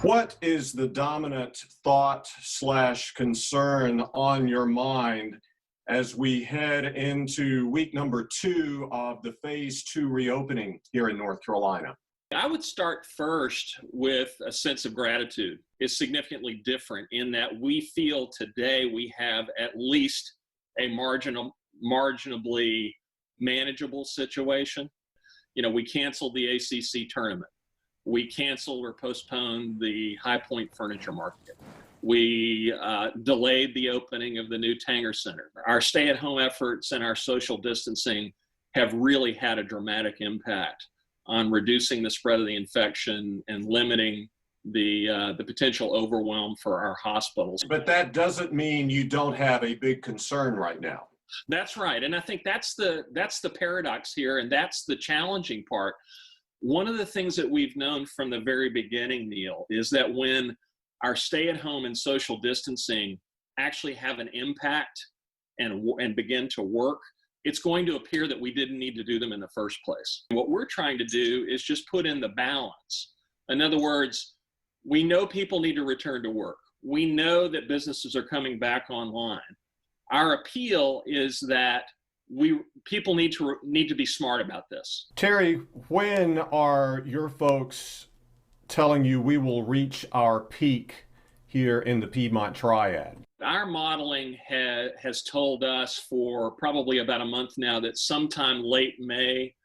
What is the dominant thought slash concern on your mind as we head into week number 2 of the phase 2 reopening here in North Carolina? I would start first with a sense of gratitude. It's significantly different in that we feel today we have at least a marginally manageable situation. We canceled the ACC tournament. We canceled or postponed the High Point Furniture Market. We delayed the opening of the new Tanger Center. Our stay-at-home efforts and our social distancing have really had a dramatic impact on reducing the spread of the infection and limiting the potential overwhelm for our hospitals. But that doesn't mean you don't have a big concern right now. That's right, and I think that's the paradox here, and that's the challenging part. One of the things that we've known from the very beginning, Neil, is that when our stay-at-home and social distancing actually have an impact and begin to work, it's going to appear that we didn't need to do them in the first place. What we're trying to do is just put in the balance. In other words, we know people need to return to work. We know that businesses are coming back online. Our appeal is that people need to be smart about this. Terry, when are your folks telling you we will reach our peak here in the Piedmont Triad? Our modeling has told us for probably about a month now that sometime late May,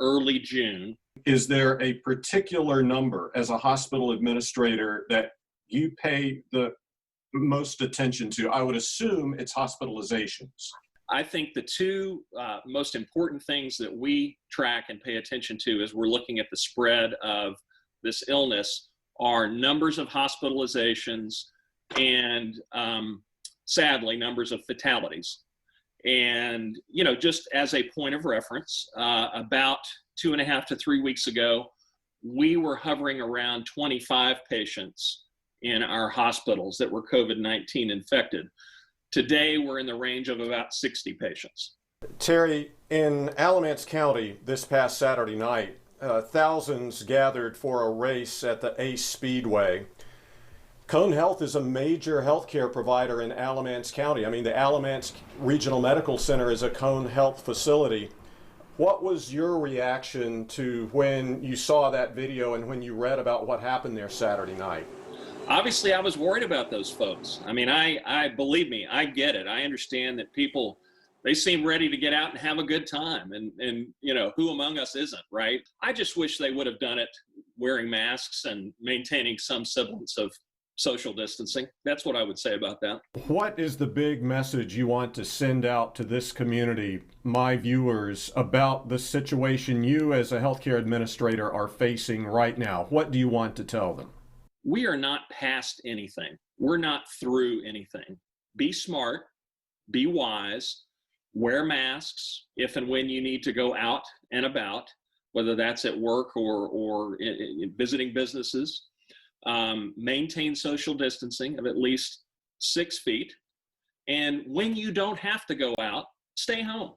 early June. Is there a particular number as a hospital administrator that you pay the most attention to? I would assume it's hospitalizations. I think the two most important things that we track and pay attention to as we're looking at the spread of this illness are numbers of hospitalizations and sadly numbers of fatalities. And just as a point of reference, about 2.5 to 3 weeks ago, we were hovering around 25 patients in our hospitals that were COVID-19 infected. Today, we're in the range of about 60 patients. Terry, in Alamance County this past Saturday night, thousands gathered for a race at the Ace Speedway. Cone Health is a major healthcare provider in Alamance County. I mean, the Alamance Regional Medical Center is a Cone Health facility. What was your reaction to when you saw that video and when you read about what happened there Saturday night? Obviously, I was worried about those folks. I mean, I believe me, I get it. I understand that people, they seem ready to get out and have a good time. And who among us isn't, right? I just wish they would have done it wearing masks and maintaining some semblance of social distancing. That's what I would say about that. What is the big message you want to send out to this community, my viewers, about the situation you as a healthcare administrator are facing right now? What do you want to tell them? We are not past anything. We're not through anything. Be smart, be wise, wear masks if and when you need to go out and about, whether that's at work or in visiting businesses. Maintain social distancing of at least 6 feet. And when you don't have to go out, stay home.